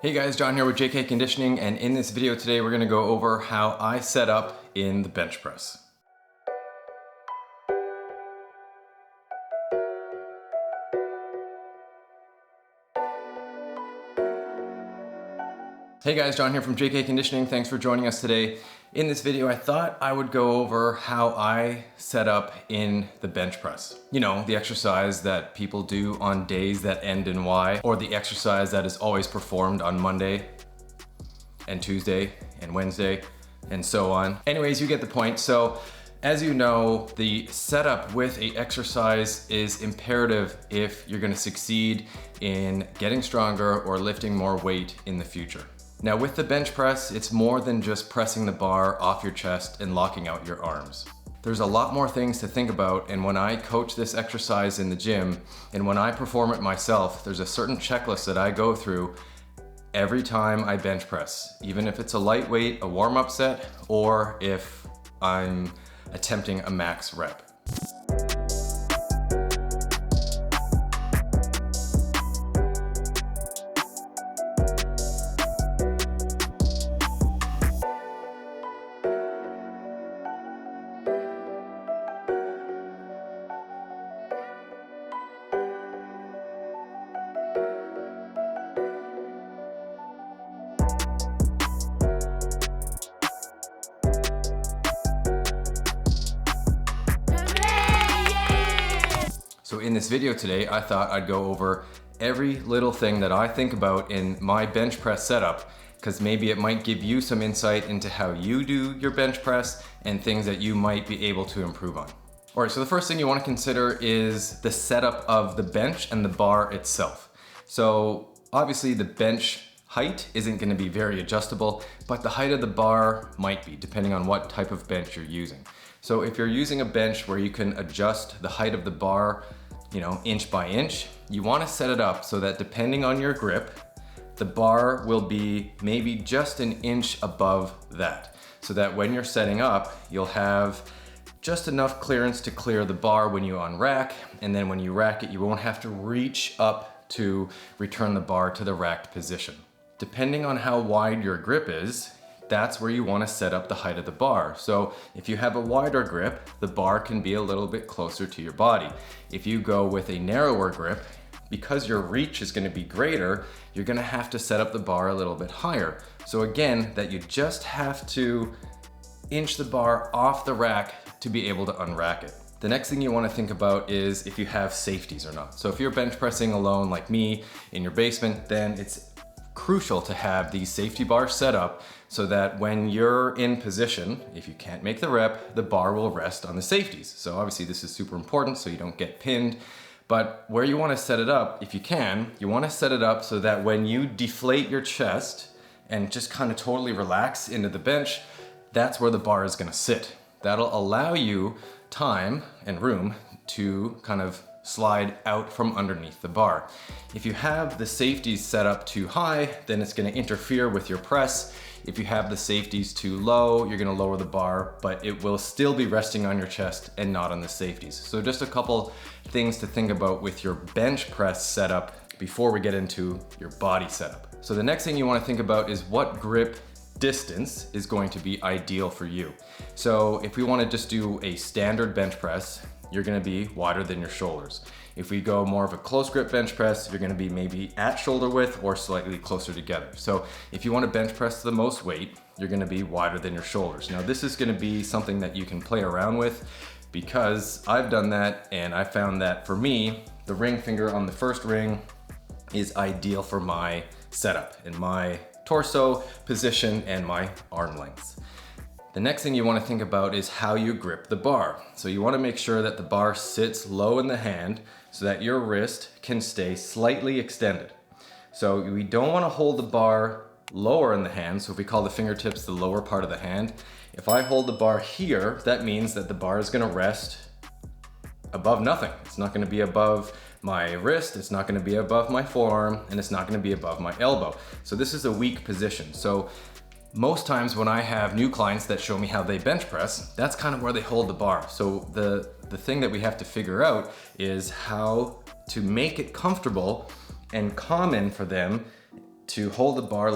Hey guys, John here with JK Conditioning, and in this video today we're going to go over how I set up in the bench press. Hey guys, John here from JK Conditioning. Thanks for joining us today. In this video, I thought I would go over how I set up in the bench press. You know, the exercise that people do on days that end in Y, or the exercise that is always performed on Monday and Tuesday and Wednesday and so on. Anyways, you get the point. So as you know, the setup with a exercise is imperative if you're gonna succeed in getting stronger or lifting more weight in the future. Now with the bench press, it's more than just pressing the bar off your chest and locking out your arms. There's a lot more things to think about, and when I coach this exercise in the gym and when I perform it myself, there's a certain checklist that I go through every time I bench press, even if it's a lightweight, a warm-up set, or if I'm attempting a max rep. So in this video today, I thought I'd go over every little thing that I think about in my bench press setup, because maybe it might give you some insight into how you do your bench press and things that you might be able to improve on. All right, so the first thing you want to consider is the setup of the bench and the bar itself. So obviously the bench height isn't going to be very adjustable, but the height of the bar might be, depending on what type of bench you're using. So if you're using a bench where you can adjust the height of the bar, you know, inch by inch, you want to set it up so that depending on your grip, the bar will be maybe just an inch above that. So that when you're setting up, you'll have just enough clearance to clear the bar when you unrack, and then when you rack it, you won't have to reach up to return the bar to the racked position. Depending on how wide your grip is, that's where you want to set up the height of the bar. So if you have a wider grip, the bar can be a little bit closer to your body. If you go with a narrower grip, because your reach is going to be greater, you're going to have to set up the bar a little bit higher. So again, that you just have to inch the bar off the rack to be able to unrack it. The next thing you want to think about is if you have safeties or not. So if you're bench pressing alone like me in your basement, then it's crucial to have these safety bars set up so that when you're in position, if you can't make the rep, the bar will rest on the safeties. So obviously this is super important so you don't get pinned. But where you want to set it up, if you can, you want to set it up so that when you deflate your chest and just kind of totally relax into the bench, that's where the bar is going to sit. That'll allow you time and room to kind of slide out from underneath the bar. If you have the safeties set up too high, then it's going to interfere with your press. If you have the safeties too low, you're going to lower the bar, but it will still be resting on your chest and not on the safeties. So just a couple things to think about with your bench press setup before we get into your body setup. So the next thing you want to think about is what grip distance is going to be ideal for you. So if we want to just do a standard bench press, you're going to be wider than your shoulders. If we go more of a close grip bench press, you're going to be maybe at shoulder width or slightly closer together. So if you want to bench press the most weight, you're going to be wider than your shoulders. Now this is going to be something that you can play around with, because I've done that and I found that for me, the ring finger on the first ring is ideal for my setup and my torso position and my arm lengths. The next thing you want to think about is how you grip the bar. So you want to make sure that the bar sits low in the hand so that your wrist can stay slightly extended. So we don't want to hold the bar lower in the hand. So if we call the fingertips the lower part of the hand, if I hold the bar here, that means that the bar is going to rest above nothing. It's not going to be above my wrist, it's not going to be above my forearm, and it's not going to be above my elbow. So this is a weak position. So most times when I have new clients that show me how they bench press, that's kind of where they hold the bar. So the thing that we have to figure out is how to make it comfortable and common for them to hold the bar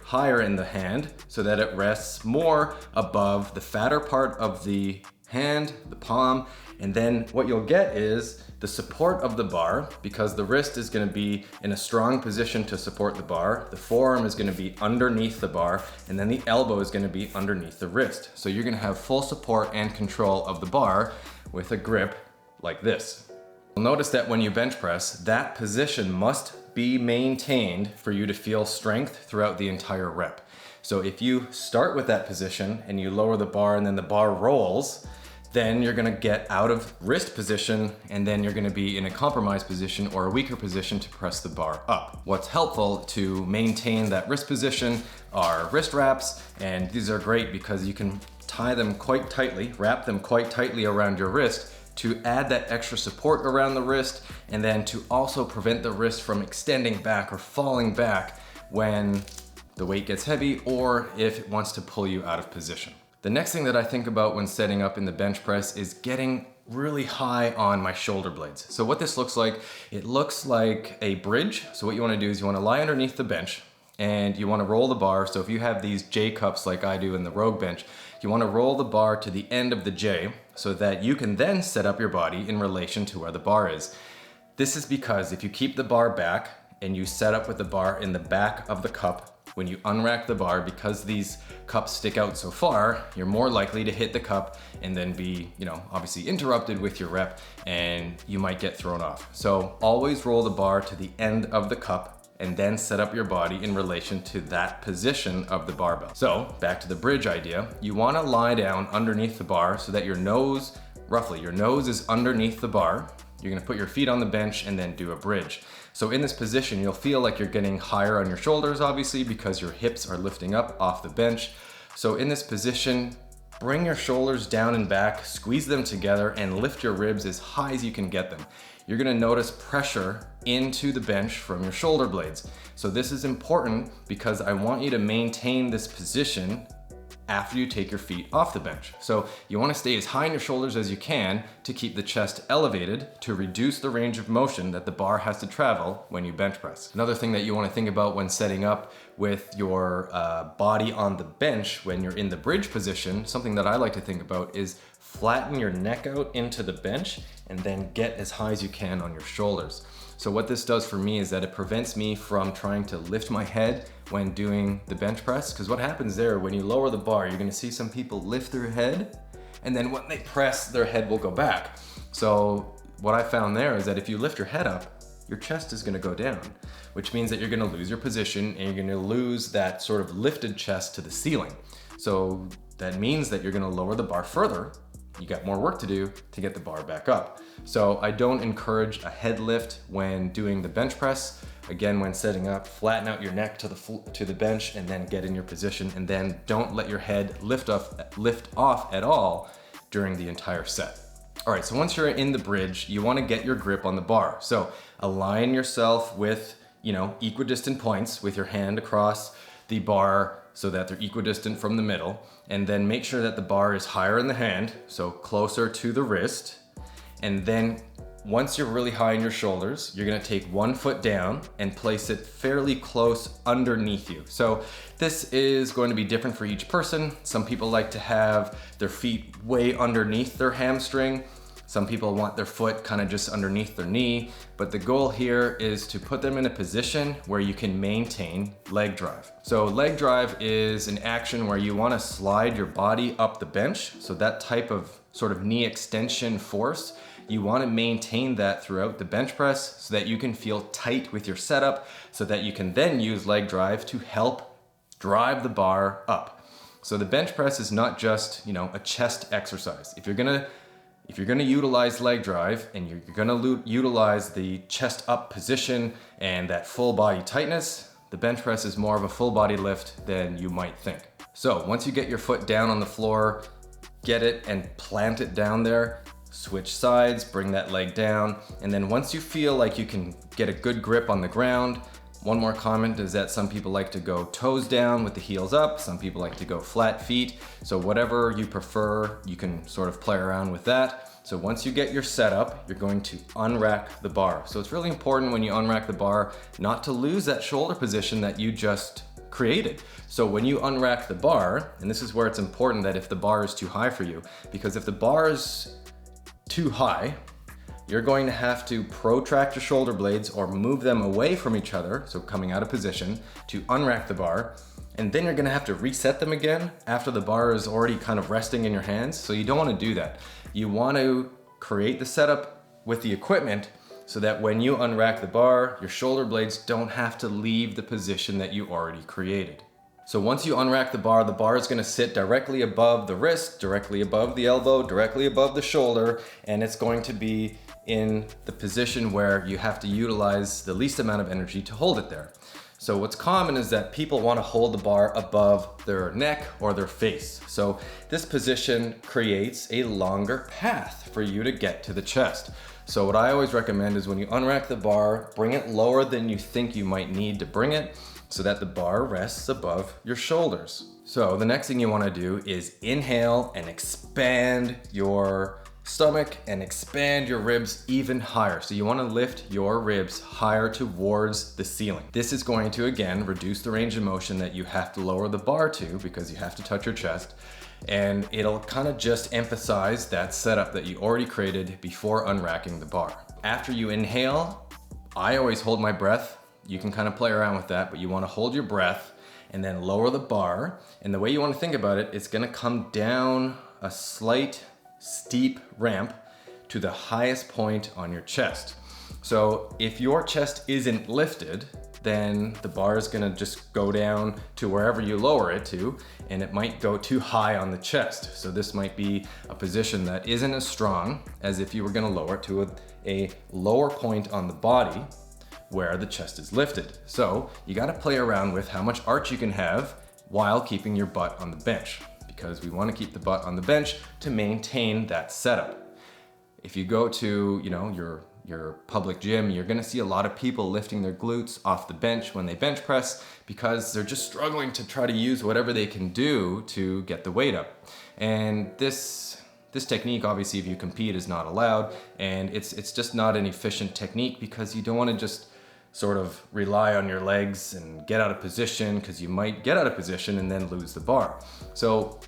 higher in the hand so that it rests more above the fatter part of the hand, the palm, and then what you'll get is the support of the bar, because the wrist is going to be in a strong position to support the bar, the forearm is going to be underneath the bar, and then the elbow is going to be underneath the wrist. So you're going to have full support and control of the bar with a grip like this. You'll notice that when you bench press, that position must be maintained for you to feel strength throughout the entire rep. So if you start with that position and you lower the bar and then the bar rolls, then you're gonna get out of wrist position and then you're gonna be in a compromised position or a weaker position to press the bar up. What's helpful to maintain that wrist position are wrist wraps, and these are great because you can tie them quite tightly, wrap them quite tightly around your wrist to add that extra support around the wrist, and then to also prevent the wrist from extending back or falling back when the weight gets heavy or if it wants to pull you out of position. The next thing that I think about when setting up in the bench press is getting really high on my shoulder blades. So what this looks like, it looks like a bridge. So what you wanna do is you wanna lie underneath the bench and you wanna roll the bar. So if you have these J cups like I do in the Rogue bench, you wanna roll the bar to the end of the J so that you can then set up your body in relation to where the bar is. This is because if you keep the bar back and you set up with the bar in the back of the cup, when you unrack the bar, because these cups stick out so far, you're more likely to hit the cup and then be, obviously interrupted with your rep and you might get thrown off. So always roll the bar to the end of the cup and then set up your body in relation to that position of the barbell. So back to the bridge idea, you wanna lie down underneath the bar so that your nose is underneath the bar. You're gonna put your feet on the bench and then do a bridge. So in this position, you'll feel like you're getting higher on your shoulders, obviously, because your hips are lifting up off the bench. So in this position, bring your shoulders down and back, squeeze them together, and lift your ribs as high as you can get them. You're gonna notice pressure into the bench from your shoulder blades. So this is important because I want you to maintain this position after you take your feet off the bench. So you wanna stay as high in your shoulders as you can to keep the chest elevated to reduce the range of motion that the bar has to travel when you bench press. Another thing that you wanna think about when setting up with your body on the bench when you're in the bridge position, something that I like to think about is flatten your neck out into the bench and then get as high as you can on your shoulders. So what this does for me is that it prevents me from trying to lift my head when doing the bench press, because what happens there, when you lower the bar, you're gonna see some people lift their head, and then when they press, their head will go back. So what I found there is that if you lift your head up, your chest is gonna go down, which means that you're gonna lose your position and you're gonna lose that sort of lifted chest to the ceiling. So that means that you're gonna lower the bar further. You got more work to do to get the bar back up. So I don't encourage a head lift when doing the bench press. Again, when setting up, flatten out your neck to the bench and then get in your position, and then don't let your head lift off at all during the entire set. All right, so once you're in the bridge, you wanna get your grip on the bar. So align yourself with, equidistant points with your hand across the bar so that they're equidistant from the middle, and then make sure that the bar is higher in the hand, so closer to the wrist. And then once you're really high in your shoulders, you're gonna take one foot down and place it fairly close underneath you. So this is going to be different for each person. Some people like to have their feet way underneath their hamstring. Some people want their foot kind of just underneath their knee, but the goal here is to put them in a position where you can maintain leg drive. So leg drive is an action where you want to slide your body up the bench. So that type of sort of knee extension force, you want to maintain that throughout the bench press so that you can feel tight with your setup, so that you can then use leg drive to help drive the bar up. So the bench press is not just, a chest exercise. If you're gonna utilize leg drive and you're gonna utilize the chest up position and that full body tightness, the bench press is more of a full body lift than you might think. So once you get your foot down on the floor, get it and plant it down there, switch sides, bring that leg down, and then once you feel like you can get a good grip on the ground, one more comment is that some people like to go toes down with the heels up, some people like to go flat feet. So whatever you prefer, you can sort of play around with that. So once you get your setup, you're going to unrack the bar. So it's really important when you unrack the bar not to lose that shoulder position that you just created. So when you unrack the bar, and this is where it's important that if the bar is too high for you, because if the bar is too high, you're going to have to protract your shoulder blades or move them away from each other, so coming out of position, to unrack the bar. And then you're gonna have to reset them again after the bar is already kind of resting in your hands. So you don't wanna do that. You wanna create the setup with the equipment so that when you unrack the bar, your shoulder blades don't have to leave the position that you already created. So once you unrack the bar is gonna sit directly above the wrist, directly above the elbow, directly above the shoulder, and it's going to be in the position where you have to utilize the least amount of energy to hold it there. So what's common is that people want to hold the bar above their neck or their face. So this position creates a longer path for you to get to the chest. So what I always recommend is when you unrack the bar, bring it lower than you think you might need to bring it so that the bar rests above your shoulders. So the next thing you want to do is inhale and expand your stomach and expand your ribs even higher. So you want to lift your ribs higher towards the ceiling. This is going to, again, reduce the range of motion that you have to lower the bar to because you have to touch your chest. And it'll kind of just emphasize that setup that you already created before unracking the bar. After you inhale, I always hold my breath. You can kind of play around with that, but you want to hold your breath and then lower the bar. And the way you want to think about it, it's going to come down a slight steep ramp to the highest point on your chest. So if your chest isn't lifted, then the bar is gonna just go down to wherever you lower it to, and it might go too high on the chest. So this might be a position that isn't as strong as if you were gonna lower it to a lower point on the body where the chest is lifted. So you gotta play around with how much arch you can have while keeping your butt on the bench, because we want to keep the butt on the bench to maintain that setup. If you go to, your public gym, you're going to see a lot of people lifting their glutes off the bench when they bench press because they're just struggling to try to use whatever they can do to get the weight up. And this technique, obviously, if you compete, is not allowed, and it's just not an efficient technique because you don't want to just sort of rely on your legs and get out of position, because you might get out of position and then lose the bar. So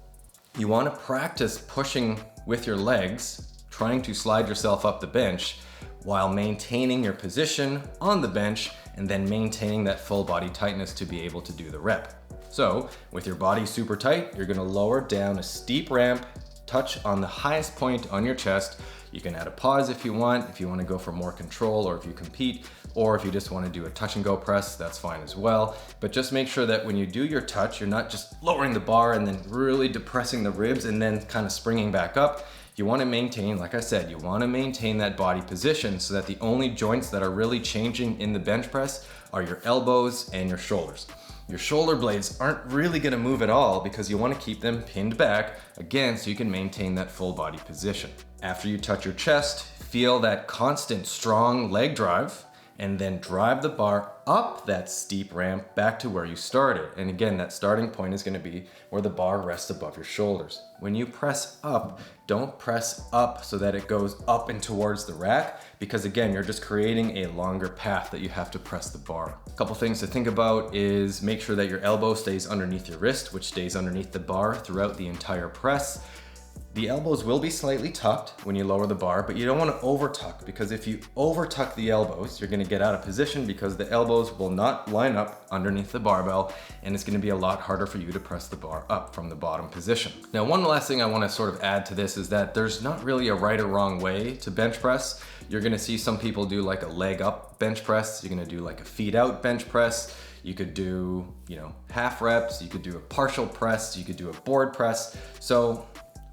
you want to practice pushing with your legs, trying to slide yourself up the bench while maintaining your position on the bench and then maintaining that full body tightness to be able to do the rep. So with your body super tight, you're going to lower down a steep ramp, touch on the highest point on your chest. You can add a pause if you want to go for more control, or if you compete, or if you just want to do a touch and go press, that's fine as well. But just make sure that when you do your touch, you're not just lowering the bar and then really depressing the ribs and then kind of springing back up. You want to maintain, like I said, you want to maintain that body position so that the only joints that are really changing in the bench press are your elbows and your shoulders. Your shoulder blades aren't really going to move at all because you want to keep them pinned back, again, so you can maintain that full body position. After you touch your chest, feel that constant strong leg drive, and then drive the bar up that steep ramp back to where you started. And again, that starting point is going to be where the bar rests above your shoulders. When you press up, don't press up so that it goes up and towards the rack, because again, you're just creating a longer path that you have to press the bar. A couple things to think about is make sure that your elbow stays underneath your wrist, which stays underneath the bar throughout the entire press. The elbows will be slightly tucked when you lower the bar, but you don't want to over tuck, because if you over tuck the elbows, you're going to get out of position because the elbows will not line up underneath the barbell, and it's going to be a lot harder for you to press the bar up from the bottom position. Now, one last thing I want to sort of add to this is that there's not really a right or wrong way to bench press. You're going to see some people do like a leg up bench press. You're going to do like a feet out bench press. You could do, half reps. You could do a partial press. You could do a board press. So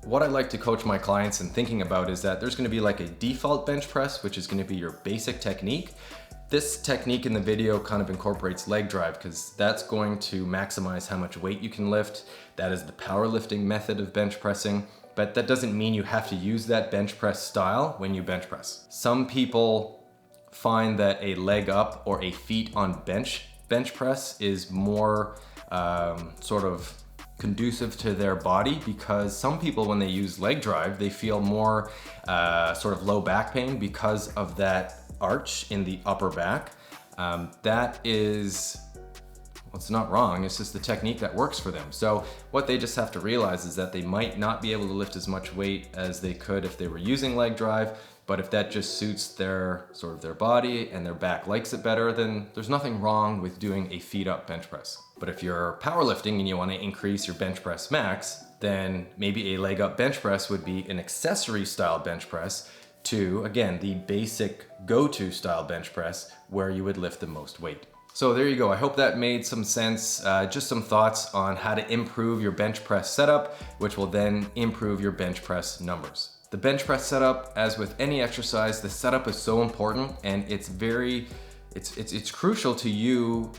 what I like to coach my clients in thinking about is that there's going to be like a default bench press, which is going to be your basic technique. This technique in the video kind of incorporates leg drive because that's going to maximize how much weight you can lift. That is the powerlifting method of bench pressing, but that doesn't mean you have to use that bench press style when you bench press. Some people find that a leg up or a feet on bench press is more sort of conducive to their body, because some people, when they use leg drive, they feel more sort of low back pain because of that arch in the upper back. That is, well, it's not wrong, it's just the technique that works for them. So what they just have to realize is that they might not be able to lift as much weight as they could if they were using leg drive, but if that just suits their sort of their body and their back likes it better, then there's nothing wrong with doing a feet up bench press. But if you're powerlifting and you want to increase your bench press max, then maybe a leg up bench press would be an accessory style bench press to, again, the basic go-to style bench press where you would lift the most weight. So there you go. I hope that made some sense. Just some thoughts on how to improve your bench press setup, which will then improve your bench press numbers. The bench press setup, as with any exercise, the setup is so important, and it's crucial to you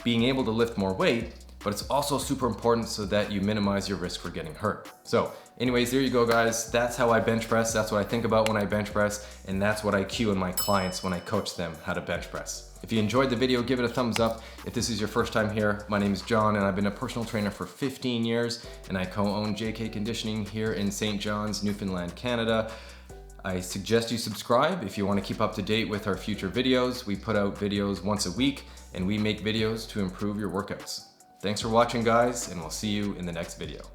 being able to lift more weight, but it's also super important so that you minimize your risk for getting hurt. So anyways, there you go, guys. That's how I bench press. That's what I think about when I bench press, and that's what I cue in my clients when I coach them how to bench press. If you enjoyed the video, give it a thumbs up. If this is your first time here, my name is John, and I've been a personal trainer for 15 years, and I co-own JK Conditioning here in St. John's, Newfoundland, Canada. I suggest you subscribe if you want to keep up to date with our future videos. We put out videos once a week, and we make videos to improve your workouts. Thanks for watching, guys, and we'll see you in the next video.